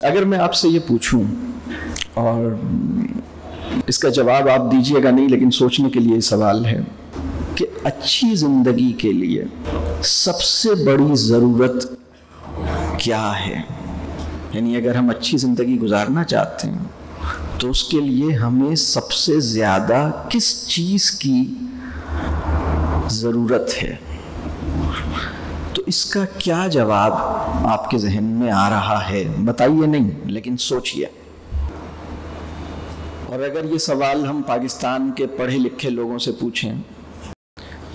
اگر میں آپ سے یہ پوچھوں اور اس کا جواب آپ دیجیے گا نہیں لیکن سوچنے کے لیے سوال ہے کہ اچھی زندگی کے لیے سب سے بڑی ضرورت کیا ہے؟ یعنی اگر ہم اچھی زندگی گزارنا چاہتے ہیں تو اس کے لیے ہمیں سب سے زیادہ کس چیز کی ضرورت ہے؟ تو اس کا کیا جواب آپ کے ذہن میں آ رہا ہے؟ بتائیے نہیں لیکن سوچئے۔ اور اگر یہ سوال ہم پاکستان کے پڑھے لکھے لوگوں سے پوچھیں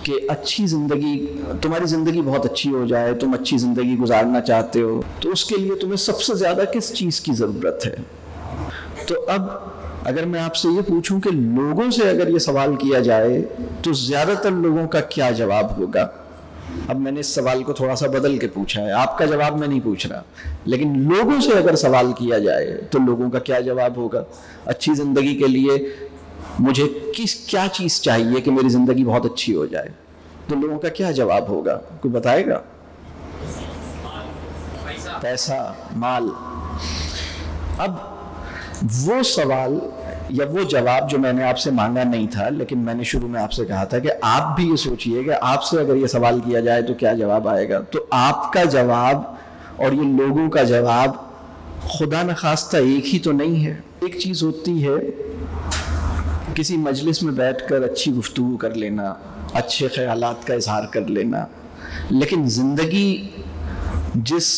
کہ اچھی زندگی، تمہاری زندگی بہت اچھی ہو جائے، تم اچھی زندگی گزارنا چاہتے ہو، تو اس کے لیے تمہیں سب سے زیادہ کس چیز کی ضرورت ہے؟ تو اب اگر میں آپ سے یہ پوچھوں کہ لوگوں سے اگر یہ سوال کیا جائے تو زیادہ تر لوگوں کا کیا جواب ہوگا؟ اب میں نے اس سوال کو تھوڑا سا بدل کے پوچھا ہے، آپ کا جواب میں نہیں پوچھ رہا، لیکن لوگوں سے اگر سوال کیا جائے تو لوگوں کا کیا جواب ہوگا؟ اچھی زندگی کے لیے مجھے کیا چیز چاہیے کہ میری زندگی بہت اچھی ہو جائے؟ تو لوگوں کا کیا جواب ہوگا؟ کوئی بتائے گا؟ پیسہ، مال۔ اب وہ سوال یا وہ جواب جو میں نے آپ سے مانگا نہیں تھا، لیکن میں نے شروع میں آپ سے کہا تھا کہ آپ بھی یہ سوچئے کہ آپ سے اگر یہ سوال کیا جائے تو کیا جواب آئے گا؟ تو آپ کا جواب اور یہ لوگوں کا جواب خدا نخواستہ ایک ہی تو نہیں ہے۔ ایک چیز ہوتی ہے کسی مجلس میں بیٹھ کر اچھی گفتگو کر لینا، اچھے خیالات کا اظہار کر لینا، لیکن زندگی جس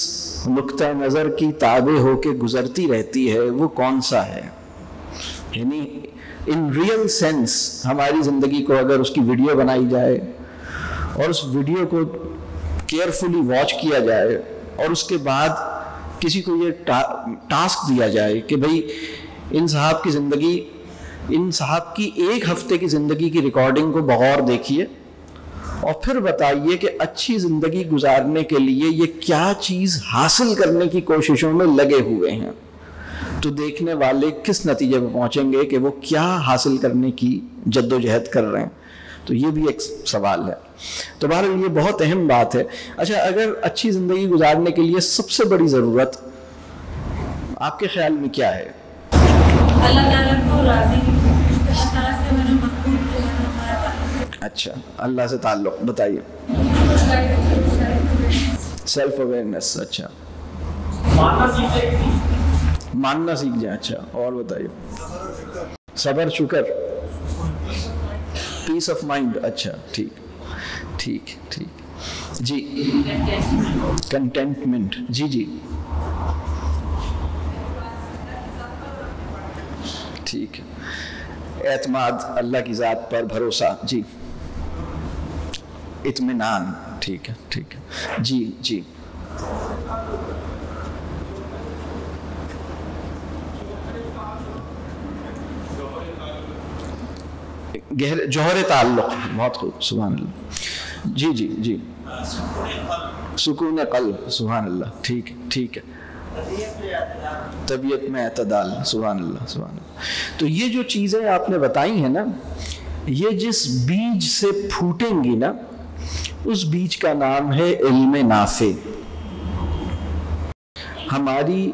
نقطہ نظر کی تابع ہو کے گزرتی رہتی ہے وہ کون سا ہے؟ یعنی ان ریئل سینس ہماری زندگی کو اگر اس کی ویڈیو بنائی جائے اور اس ویڈیو کو کیئرفلی واچ کیا جائے اور اس کے بعد کسی کو یہ ٹاسک دیا جائے کہ بھئی ان صاحب کی زندگی، ان صاحب کی ایک ہفتے کی زندگی کی ریکارڈنگ کو بغور دیکھیے اور پھر بتائیے کہ اچھی زندگی گزارنے کے لیے یہ کیا چیز حاصل کرنے کی کوششوں میں لگے ہوئے ہیں، تو دیکھنے والے کس نتیجے پہ پہنچیں گے کہ وہ کیا حاصل کرنے کی جد و جہد کر رہے ہیں۔ تو یہ بھی ایک سوال ہے۔ تو بہرحال یہ بہت اہم بات ہے۔ اچھا، اگر اچھی زندگی گزارنے کے لیے سب سے بڑی ضرورت آپ کے خیال میں کیا ہے؟ اللہ تعالیٰ کو راضی، اللہ تعالیٰ سے جو مقبول ہے ہمارا تعلق۔ اچھا، اللہ سے تعلق، بتائیے۔ سیلف اویئرنیس، اچھا، ماننا سیکھ جائیں، اچھا، اور بتائیے۔ صبر، شکر، پیس آف مائنڈ، اچھا، ٹھیک ٹھیک ٹھیک، جی، کنٹینٹمنٹ، جی جی، ٹھیک ہے، اعتماد، اللہ کی ذات پر بھروسہ، جی، اطمینان، ٹھیک ہے ٹھیک ہے، جی جی، جوہر تعلق، بہت خوب، سبحان اللہ، جی جی جی، سکون قلب، سبحان اللہ، ٹھیک ٹھیک ہے، طبیعت میں اعتدال، سبحان اللہ سبحان اللہ۔ تو یہ جو چیزیں آپ نے بتائی ہیں نا، یہ جس بیج سے پھوٹیں گی نا، اس بیج کا نام ہے علم نافع۔ ہماری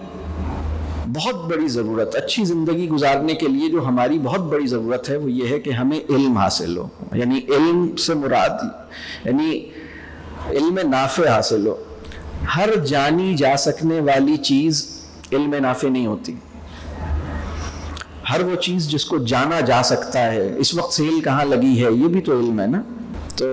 بہت بڑی ضرورت، اچھی زندگی گزارنے کے لیے جو ہماری بہت بڑی ضرورت ہے وہ یہ ہے کہ ہمیں علم حاصل ہو، یعنی علم سے مراد یعنی علم نافع حاصل ہو۔ ہر جانی جا سکنے والی چیز علم نافع نہیں ہوتی۔ ہر وہ چیز جس کو جانا جا سکتا ہے، اس وقت سیل کہاں لگی ہے، یہ بھی تو علم ہے نا، تو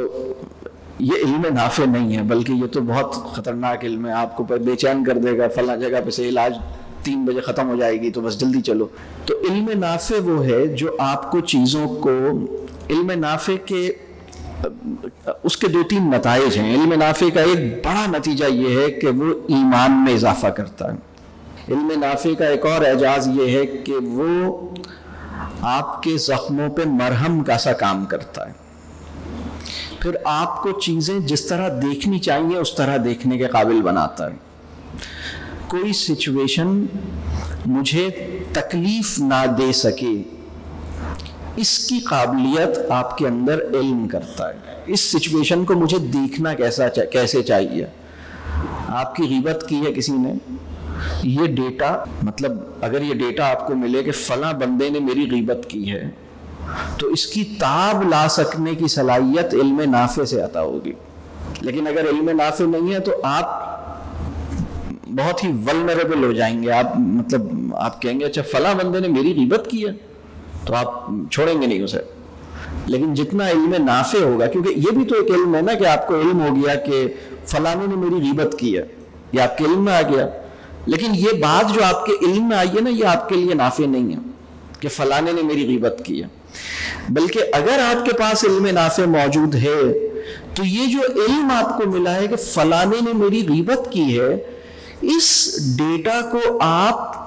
یہ علم نافع نہیں ہے، بلکہ یہ تو بہت خطرناک علم ہے، آپ کو بے چین کر دے گا، فلاں جگہ پہ سیل آج 3 بجے ختم ہو جائے گی تو بس جلدی چلو۔ تو علم نافع وہ ہے جو آپ کو چیزوں کو، علم نافع کے اس کے 2-3 نتائج ہیں۔ علم نافع کا ایک بڑا نتیجہ یہ ہے کہ وہ ایمان میں اضافہ کرتا ہے۔ علم نافع کا ایک اور اعجاز یہ ہے کہ وہ آپ کے زخموں پہ مرہم کا سا کام کرتا ہے۔ پھر آپ کو چیزیں جس طرح دیکھنی چاہیے اس طرح دیکھنے کے قابل بناتا ہے۔ کوئی سچویشن مجھے تکلیف نہ دے سکے، اس کی قابلیت آپ کے اندر علم کرتا ہے۔ اس سچویشن کو مجھے دیکھنا کیسے چاہیے۔ آپ کی غیبت کی ہے کسی نے، یہ ڈیٹا مطلب اگر یہ ڈیٹا آپ کو ملے کہ فلاں بندے نے میری غیبت کی ہے تو اس کی تاب لا سکنے کی صلاحیت علم نافع سے عطا ہوگی. لیکن اگر علم نافع نہیں ہے تو آپ بہت ہی ولنریبل ہو جائیں گے. آپ مطلب آپ کہیں گے اچھا فلاں بندے نے میری غیبت کی ہے تو آپ چھوڑیں گے نہیں اسے. لیکن جتنا علم نافع ہوگا, کیونکہ یہ بھی تو ایک علم ہے نا کہ آپ کو علم ہو گیا کہ فلانے نے میری غیبت کی ہے, یہ آپ کے علم میں آ گیا. لیکن یہ بات جو آپ کے علم میں آئی ہے نا, یہ آپ کے لیے نافع نہیں ہے کہ فلانے نے میری غیبت کی ہے. بلکہ اگر آپ کے پاس علم نافع موجود ہے تو یہ جو علم آپ کو ملا ہے کہ فلانے نے میری غیبت کی ہے, اس ڈیٹا کو آپ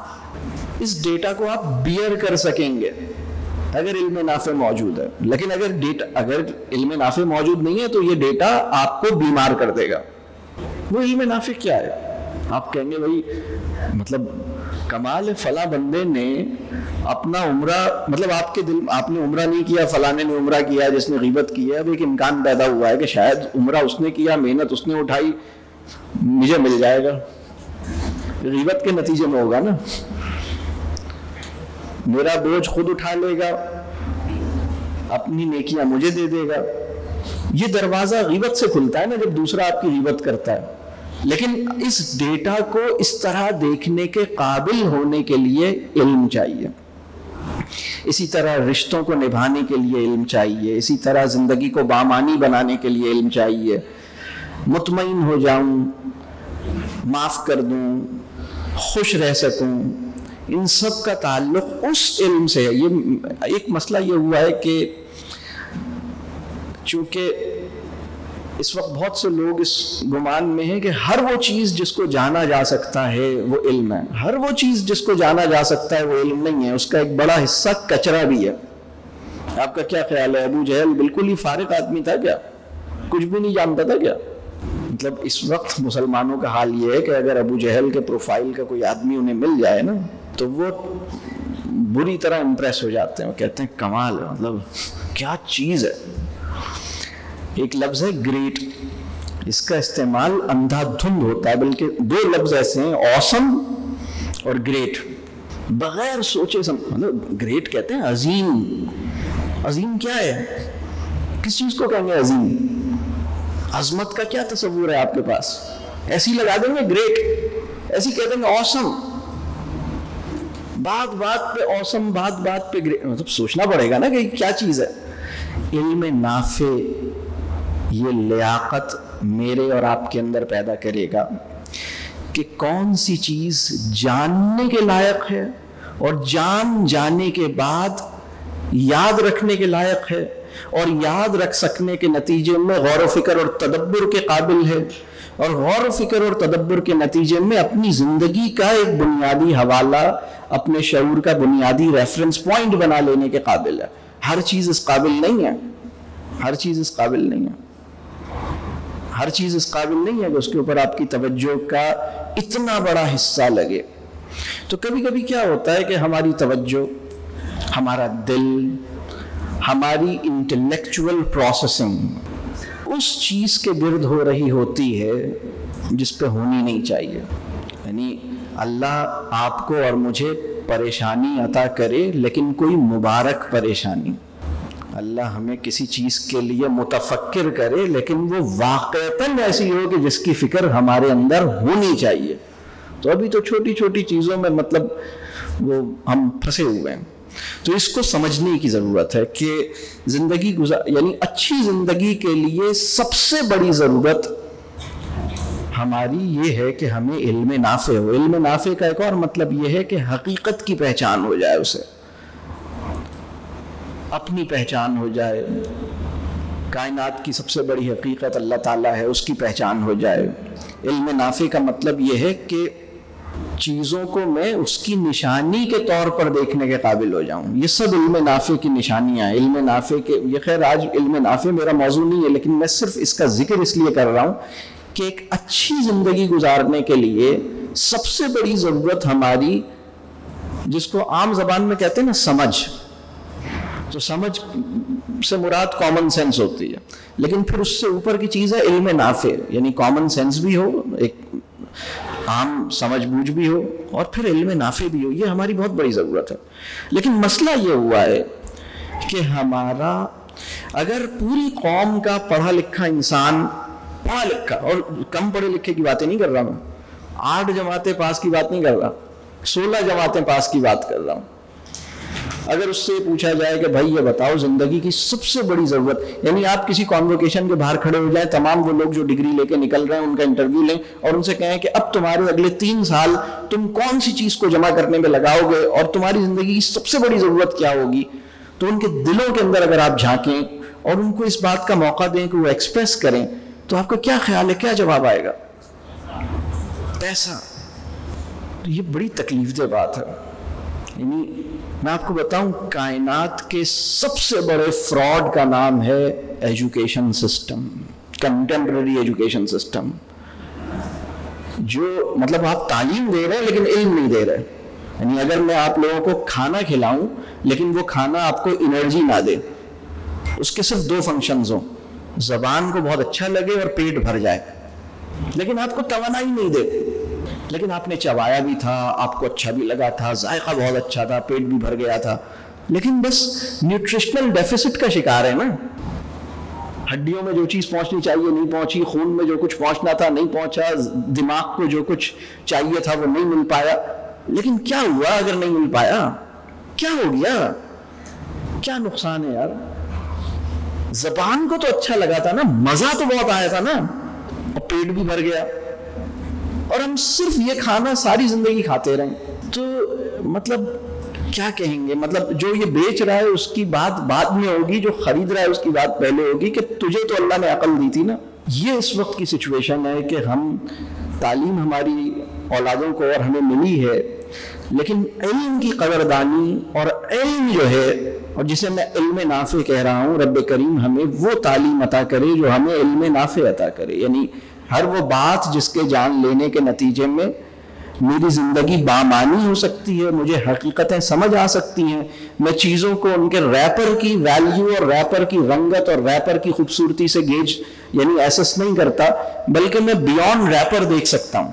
بیئر کر سکیں گے اگر علم نافع موجود ہے. لیکن اگر علم نافع موجود نہیں ہے تو یہ ڈیٹا آپ کو بیمار کر دے گا. وہ علم نافع کیا ہے؟ آپ کہیں گے بھائی مطلب کمال ہے, فلاں بندے نے اپنا عمرہ, مطلب آپ نے عمرہ نہیں کیا, فلانے نے عمرہ کیا جس نے غیبت کی ہے. اب ایک امکان پیدا ہوا ہے کہ شاید عمرہ اس نے کیا, محنت اس نے اٹھائی, مجھے مل جائے گا. غیبت کے نتیجے میں ہوگا نا, میرا بوجھ خود اٹھا لے گا, اپنی نیکیاں مجھے دے دے گا. یہ دروازہ غیبت سے کھلتا ہے نا جب دوسرا آپ کی غیبت کرتا ہے. لیکن اس ڈیٹا کو اس طرح دیکھنے کے قابل ہونے کے لیے علم چاہیے. اسی طرح رشتوں کو نبھانے کے لیے علم چاہیے. اسی طرح زندگی کو بامانی بنانے کے لیے علم چاہیے. مطمئن ہو جاؤں, معاف کر دوں, خوش رہ سکوں, ان سب کا تعلق اس علم سے ہے. یہ ایک مسئلہ یہ ہوا ہے کہ چونکہ اس وقت بہت سے لوگ اس گمان میں ہیں کہ ہر وہ چیز جس کو جانا جا سکتا ہے وہ علم ہے, ہر وہ چیز جس کو جانا جا سکتا ہے وہ علم نہیں ہے. اس کا ایک بڑا حصہ کچرا بھی ہے. آپ کا کیا خیال ہے؟ ابو جہل بالکل ہی فارغ آدمی تھا کیا؟ کچھ بھی نہیں جانتا تھا کیا؟ مطلب اس وقت مسلمانوں کا حال یہ ہے کہ اگر ابو جہل کے پروفائل کا کوئی آدمی انہیں مل جائے نا تو وہ بری طرح امپریس ہو جاتے ہیں. وہ کہتے ہیں کمال ہے, مطلب کیا چیز ہے. ایک لفظ ہے گریٹ, اس کا استعمال اندھا دھند ہوتا ہے, بلکہ دو لفظ ایسے ہیں اوسم اور گریٹ. بغیر سوچے مطلب گریٹ کہتے ہیں عظیم. عظیم کیا ہے؟ کس چیز کو کہیں گے عظیم؟ عظمت کا کیا تصور ہے آپ کے پاس؟ ایسی لگا دیں گے گریٹ, ایسی کہہ دیں گے اوسم. بات بات پہ اوسم, بات بات پہ گریٹ, مطلب سوچنا پڑے گا نا کہ کیا چیز ہے. علم نافع یہ لیاقت میرے اور آپ کے اندر پیدا کرے گا کہ کون سی چیز جاننے کے لائق ہے اور جانے کے بعد یاد رکھنے کے لائق ہے, اور یاد رکھ سکنے کے نتیجے میں غور و فکر اور تدبر کے قابل ہے, اور غور و فکر اور تدبر کے نتیجے میں اپنی زندگی کا ایک بنیادی حوالہ, اپنے شعور کا بنیادی ریفرنس پوائنٹ بنا لینے کے قابل ہے. ہر چیز اس قابل نہیں ہے, ہر چیز اس قابل نہیں ہے, ہر چیز اس قابل نہیں ہے کہ اس کے اوپر آپ کی توجہ کا اتنا بڑا حصہ لگے. تو کبھی کبھی کیا ہوتا ہے کہ ہماری توجہ, ہمارا دل, ہماری انٹلیکچول پروسیسنگ اس چیز کے گرد ہو رہی ہوتی ہے جس پہ ہونی نہیں چاہیے. یعنی اللہ آپ کو اور مجھے پریشانی عطا کرے, لیکن کوئی مبارک پریشانی. اللہ ہمیں کسی چیز کے لیے متفکر کرے, لیکن وہ واقعتاً ایسی ہو کہ جس کی فکر ہمارے اندر ہونی چاہیے. تو ابھی تو چھوٹی چھوٹی چیزوں میں مطلب وہ ہم پھنسے ہوئے ہیں. تو اس کو سمجھنے کی ضرورت ہے کہ زندگی یعنی اچھی زندگی کے لیے سب سے بڑی ضرورت ہماری یہ ہے کہ ہمیں علم نافع ہو. علم نافع کا ایک اور مطلب یہ ہے کہ حقیقت کی پہچان ہو جائے, اسے اپنی پہچان ہو جائے. کائنات کی سب سے بڑی حقیقت اللہ تعالیٰ ہے, اس کی پہچان ہو جائے. علم نافع کا مطلب یہ ہے کہ چیزوں کو میں اس کی نشانی کے طور پر دیکھنے کے قابل ہو جاؤں. یہ سب علم نافع کی نشانیاں ہیں. علم نافع کے, یہ خیر آج علم نافع میرا موضوع نہیں ہے, لیکن میں صرف اس کا ذکر اس لیے کر رہا ہوں کہ ایک اچھی زندگی گزارنے کے لیے سب سے بڑی ضرورت ہماری, جس کو عام زبان میں کہتے ہیں نا سمجھ, تو سمجھ سے مراد کامن سینس ہوتی ہے, لیکن پھر اس سے اوپر کی چیز ہے علم نافع. یعنی کامن سینس بھی ہو, ایک عام سمجھ بوجھ بھی ہو اور پھر علم نافع بھی ہو. یہ ہماری بہت بڑی ضرورت ہے. لیکن مسئلہ یہ ہوا ہے کہ ہمارا اگر پوری قوم کا پڑھا لکھا انسان, پڑھا لکھا, اور کم پڑھے لکھے کی باتیں نہیں کر رہا میں, 8 جماعتیں پاس کی بات نہیں کر رہا, 16 جماعتیں پاس کی بات کر رہا ہوں, اگر اس سے پوچھا جائے کہ بھائی یہ بتاؤ زندگی کی سب سے بڑی ضرورت, یعنی آپ کسی کانووکیشن کے باہر کھڑے ہو جائیں, تمام وہ لوگ جو ڈگری لے کے نکل رہے ہیں ان کا انٹرویو لیں اور ان سے کہیں کہ اب تمہارے اگلے 3 سال تم کون سی چیز کو جمع کرنے میں لگاؤ گے اور تمہاری زندگی کی سب سے بڑی ضرورت کیا ہوگی, تو ان کے دلوں کے اندر اگر آپ جھانکیں اور ان کو اس بات کا موقع دیں کہ وہ ایکسپریس کریں, تو آپ کا کیا خیال ہے, کیا جواب آئے گا؟ پیسہ. تو یہ بڑی تکلیف دہ بات ہے. یعنی میں آپ کو بتاؤں, کائنات کے سب سے بڑے فراڈ کا نام ہے education system, contemporary education system, جو مطلب آپ تعلیم دے رہے ہیں لیکن علم نہیں دے رہے. یعنی اگر میں آپ لوگوں کو کھانا کھلاؤں لیکن وہ کھانا آپ کو انرجی نہ دے, اس کے صرف 2 فنکشنز ہوں, زبان کو بہت اچھا لگے اور پیٹ بھر جائے, لیکن آپ کو توانائی نہیں دے. لیکن آپ نے چبایا بھی تھا, آپ کو اچھا بھی لگا تھا, ذائقہ بہت اچھا تھا, پیٹ بھی بھر گیا تھا, لیکن بس نیوٹریشنل ڈیفیسٹ کا شکار ہے نا. ہڈیوں میں جو چیز پہنچنی چاہیے نہیں پہنچی, خون میں جو کچھ پہنچنا تھا نہیں پہنچا, دماغ کو جو کچھ چاہیے تھا وہ نہیں مل پایا. لیکن کیا ہوا اگر نہیں مل پایا؟ کیا ہو گیا؟ کیا نقصان ہے یار؟ زبان کو تو اچھا لگا تھا نا, مزہ تو بہت آیا تھا نا, اور پیٹ بھی بھر گیا, اور ہم صرف یہ کھانا ساری زندگی کھاتے رہیں. تو مطلب کیا کہیں گے, مطلب جو یہ بیچ رہا ہے اس کی بات بعد میں ہوگی, جو خرید رہا ہے اس کی بات پہلے ہوگی کہ تجھے تو اللہ نے عقل دی تھی نا. یہ اس وقت کی سچویشن ہے کہ ہم تعلیم ہماری اولادوں کو اور ہمیں ملی ہے, لیکن علم کی قدردانی اور علم جو ہے, اور جسے میں علم نافع کہہ رہا ہوں, رب کریم ہمیں وہ تعلیم عطا کرے جو ہمیں علم نافع عطا کرے. یعنی ہر وہ بات جس کے جان لینے کے نتیجے میں میری زندگی بامانی ہو سکتی ہے, مجھے حقیقتیں سمجھ آ سکتی ہیں, میں چیزوں کو ان کے ریپر کی ویلیو اور ریپر کی رنگت اور ریپر کی خوبصورتی سے گیج یعنی ایسس نہیں کرتا, بلکہ میں بیونڈ ریپر دیکھ سکتا ہوں.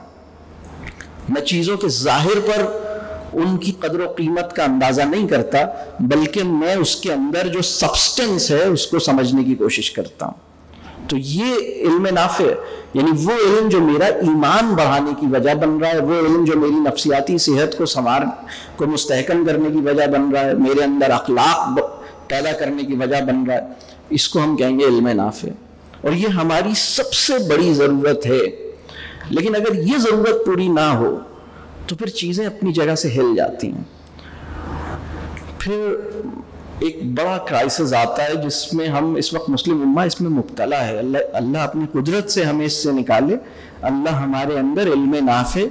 میں چیزوں کے ظاہر پر ان کی قدر و قیمت کا اندازہ نہیں کرتا, بلکہ میں اس کے اندر جو سبسٹنس ہے اس کو سمجھنے کی کوشش کرتا ہوں. تو یہ علم نافع, یعنی وہ علم جو میرا ایمان بڑھانے کی وجہ بن رہا ہے, وہ علم جو میری نفسیاتی صحت کو مستحکم کرنے کی وجہ بن رہا ہے, میرے اندر اخلاق پیدا کرنے کی وجہ بن رہا ہے, اس کو ہم کہیں گے علم نافع. اور یہ ہماری سب سے بڑی ضرورت ہے. لیکن اگر یہ ضرورت پوری نہ ہو تو پھر چیزیں اپنی جگہ سے ہل جاتی ہیں. پھر ایک بڑا کرائسس آتا ہے جس میں ہم اس وقت مسلم امہ اس میں مبتلا ہے. اللہ اپنی قدرت سے ہمیں اس سے نکالے. اللہ ہمارے اندر علم نافع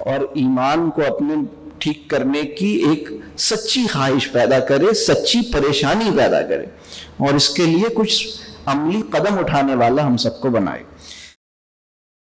اور ایمان کو اپنے ٹھیک کرنے کی ایک سچی خواہش پیدا کرے, سچی پریشانی پیدا کرے, اور اس کے لیے کچھ عملی قدم اٹھانے والا ہم سب کو بنائے.